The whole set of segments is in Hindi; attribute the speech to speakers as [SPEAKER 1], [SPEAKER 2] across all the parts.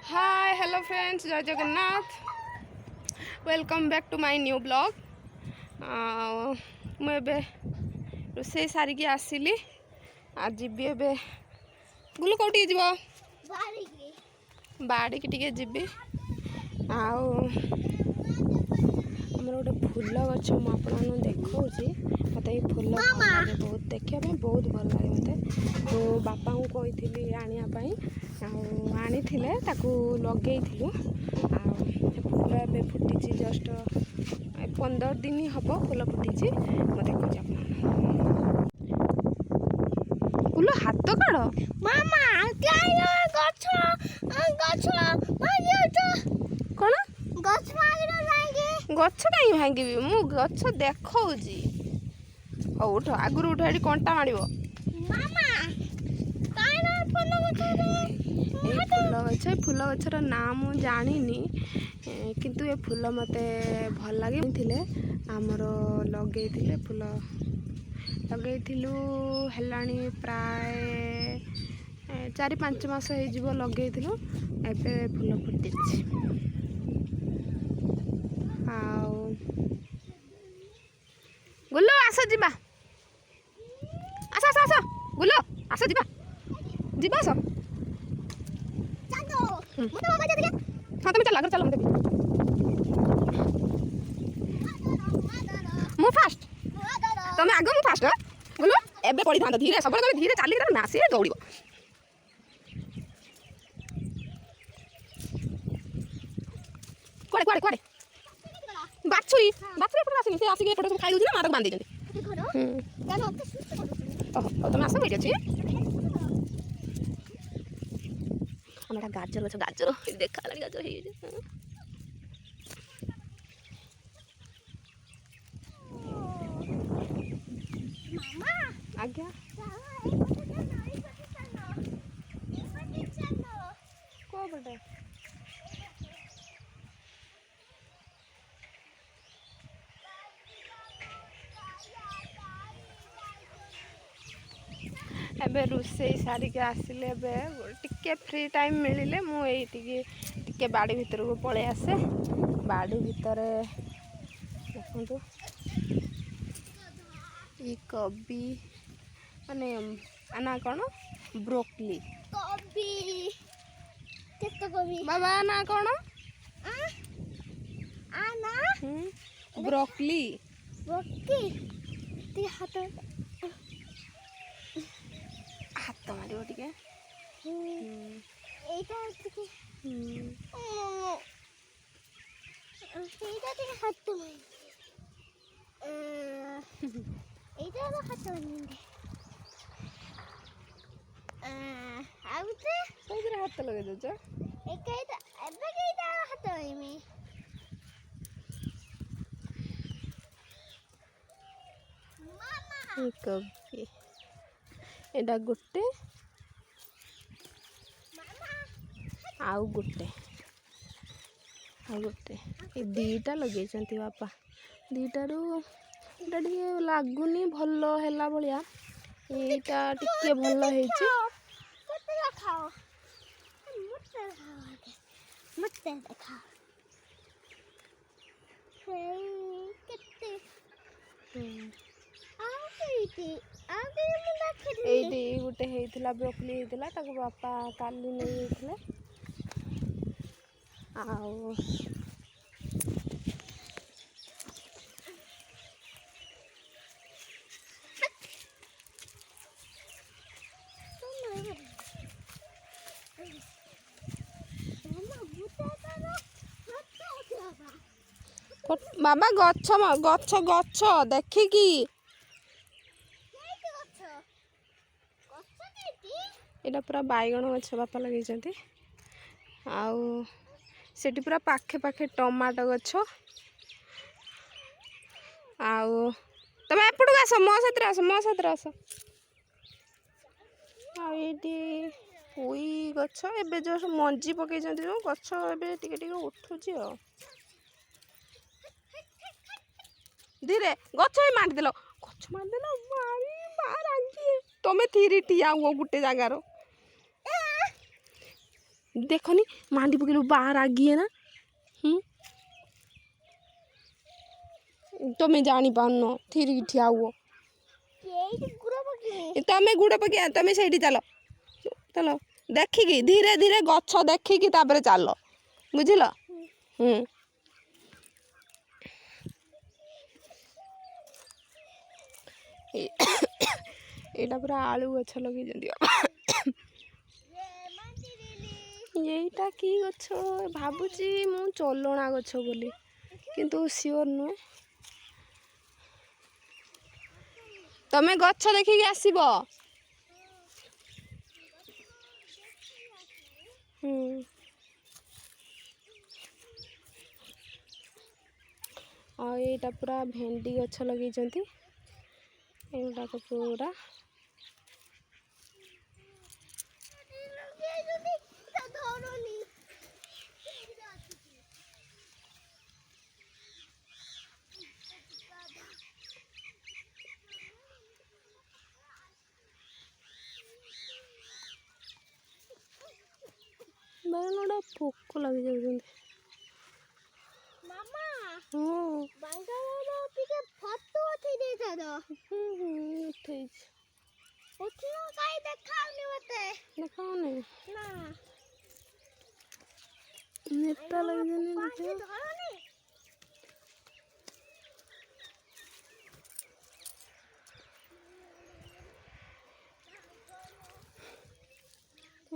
[SPEAKER 1] हाय हेलो फ्रेंड्स, जय Jagannath. Welcome back to my new blog. मुझे रोसे सारिकी आसिली आज जीवी ए गुलु कौटी जीव बाड़ी की जीवी आमर गोटे फूल गछ मुझे देखा मत फूल भल लगे बहुत देखा बहुत भल लगे मत तो बापा को कही आने आनी लगे फूल ए फुटी जस्ट 15 दिन हम फूल फुटी मैं देखा फूल हाथ काढ़
[SPEAKER 2] मामा गछ
[SPEAKER 1] कौन
[SPEAKER 2] गछ
[SPEAKER 1] गछ कहीं भांगी मु गछ देखा उठ आगुरी उठ ये कंटा माड़ फूल गचर ना मु जानी किंतु ये फूल मते भल लगे आमर लगे फूल लगे प्राय 4-5 मास हो लगे एबे फूल फुटी गुल्लो आस जीवा आस आस आस गुल्लो आस जीवा जीवा आस हाँ तुम चल आगे चल मु फास्ट तुम आग मु फास्ट गुल्लो एबे पड़ी था धीरे सब धीरे चली ना सी दौड़ कुआड़े कुआड़े कुआड़े बाछुरी बाछुरी आसनी से आसिक एपटे सब खाई दूसरी माँ बांधी तुम आस बैठ अच्छे आम गाजर गछ गाजर देखा गाजर आज्ञा को बटे एबे रोसे सारिक आसिले टिके फ्री टाइम मिले मुझे बाड़ी भीतर को पलि आसे बाड़ी भितर देखु ये कबी माने आना कौन ब्रोकली बाबा ना कौन ब्रोकली हाथ मार टे हाथ लगे दौच कबी एटा गोटे आउ गोटे ये दीटा लगे बापा दीटारू लगुनि भल है भाया यहीटा टिके भल ये गोटे होता ब्रोकली होता बापा काली नहीं आओ बाबा गछ गछ गछ देखिकी एटा पूरा बैगण गछ बापा लगे आउ सेठी पूरा पाखे पाखे टमाटो गछ आउ तमे एपटू आस मो साथ आस आईटी पुई गछ एबे जो मंजी पकई जो गछ एबे टिके टिके उठुची धीरे गछ मारदेल गछ मारदेल मारी तुम थीरी ठिया हुआ गोटे जगार देखनी मांडी पकेलु बाहर आ गई है ना। तुम्हें जानी पान थिर ठिया हुआ तमें गुड़ पके तमें से चलो चलो देखिकी धीरे धीरे गछ देखिकी तापर चल बुझल। यहाँ पूरा आलू गछ लगे यहीटा कि गछ भावुची मु चलना गछ बोली किंतु सियोर नुहे। तमें गछ देखिकी आसब। यहाँ पूरा भेंडी गछ लगे एगुड़ाक पूरा बागन पोक लगे जाऊँ। नेता लगे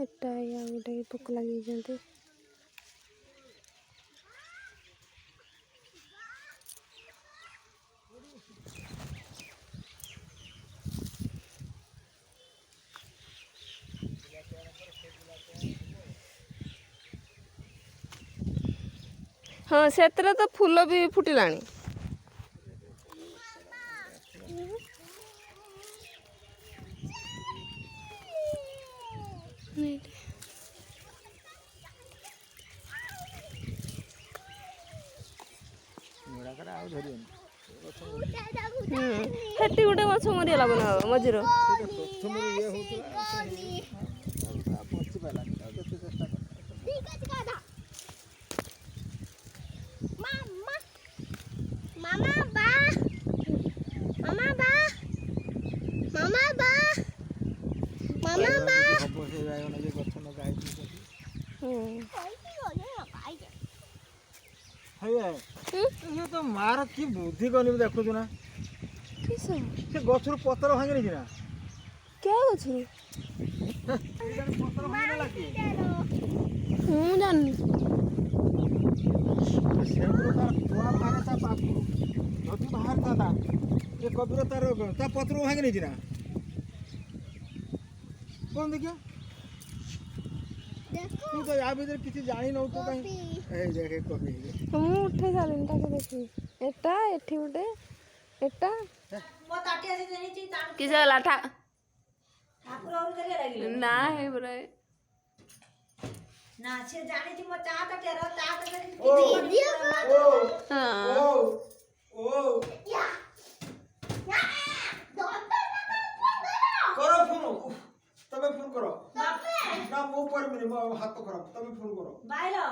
[SPEAKER 1] एटा या गोटे पोक लगे हाँ से तो फूल भी फुटिलानी। हेटी गोटे गछ मरीगला बना मझीर
[SPEAKER 3] ये तो मार की बुद्धि कनी देखु ना से गछर पतर भांगे नहीं ना
[SPEAKER 1] क्या गछर
[SPEAKER 3] पतर भांगे लगी
[SPEAKER 1] हूँ जाननी
[SPEAKER 3] बाहर था पापू जदि बाहर था ये कबीर तार ता पतर भांगे नहीं ना कौन देखियो तू तो या भीतर किसी जानी न तो कहीं ए देखे कभी
[SPEAKER 1] मु उठे सारिन ताके देखी एटा एठी उठे एटा
[SPEAKER 4] मो ताटिया से देनी ची तान
[SPEAKER 1] किसे लाठा
[SPEAKER 4] ठाकुर और करे लागिले
[SPEAKER 1] ना है बरे
[SPEAKER 4] ना से जानी ची मो चा ताटिया रो चा
[SPEAKER 3] ओ
[SPEAKER 1] हां
[SPEAKER 3] ओ
[SPEAKER 2] या
[SPEAKER 3] करो फोन तबे फोन करो ना मो पर मिले मो हाथ तो खराब तबे फोन करो
[SPEAKER 4] बाइलो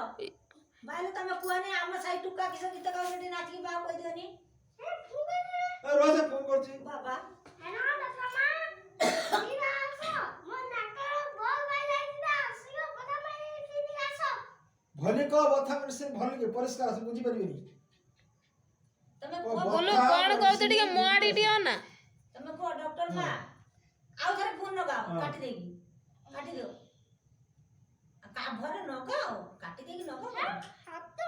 [SPEAKER 4] बाइलो तमे कुआने आम साई टुका किस गीत गाउ रेडी नाची बा कहि देनी
[SPEAKER 3] ए रोज फोन करछी
[SPEAKER 4] बाबा
[SPEAKER 2] हेलो दसमा नीरा आसो मो नाकर बोल बाइलाइस ना सियो कथा माने किनी आसो
[SPEAKER 3] भले को बथा से भले के परिष्कार से बुझी परिबेनी
[SPEAKER 4] तमे
[SPEAKER 1] बोलो कोन कहते टिके मोआडी दियो ना
[SPEAKER 4] तमे को डॉक्टर बा आउ थरे फोन लगाओ काटी देगी काटी दो का भरे न गाओ काटी देगी न गाओ
[SPEAKER 2] हाथ तो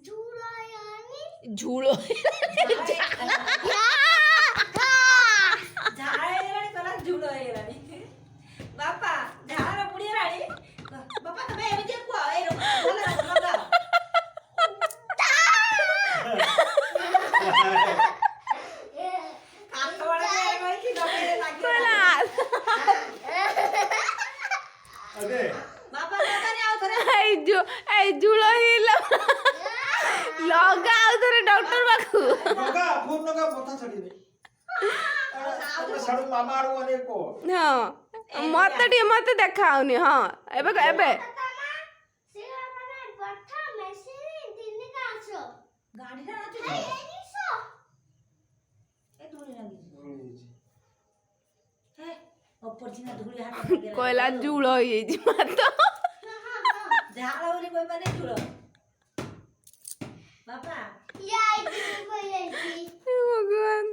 [SPEAKER 2] जुरायानी
[SPEAKER 1] झूलो
[SPEAKER 4] झाळे राणी कला झुलो हे राणी बापा झाळा पुडी राणी बापा तमे एमिति को ए भले लगाओ
[SPEAKER 3] अरे
[SPEAKER 4] बापा लगाने आओ थरे
[SPEAKER 1] ए झूलो ही लगा आउथरे डॉक्टर बाकू
[SPEAKER 3] नगा फोन नगा बथा छडी दे अरे साडू मामा आडू अने को
[SPEAKER 1] हां ମତେ ଦେଖାଉନି ହଁ ଏବେ ଏବେ
[SPEAKER 2] ତମା ସିଏ ମାନେ ବଠା ମେସିନ୍ ଦିନିକା ଆସ
[SPEAKER 4] ଗାଡ଼ିଟା ଅଛି
[SPEAKER 2] ହେଇ ଏଇସ
[SPEAKER 4] ଏ ଧୂଳି ଲାଗିଛି ହେ ଅପରଚିନା ଧୂଳି ହାତ ଲାଗିଲା
[SPEAKER 1] କହିଲା ଜୁଳ ହେଇଯାଇଛି ମାତ
[SPEAKER 4] ଝାଳ ବୋଲି କହିପାରେ ଧୂଳ ବାପା
[SPEAKER 2] ୟାଇ ଯିବୁ କହିଯାଇଛି
[SPEAKER 1] ଭଗବାନ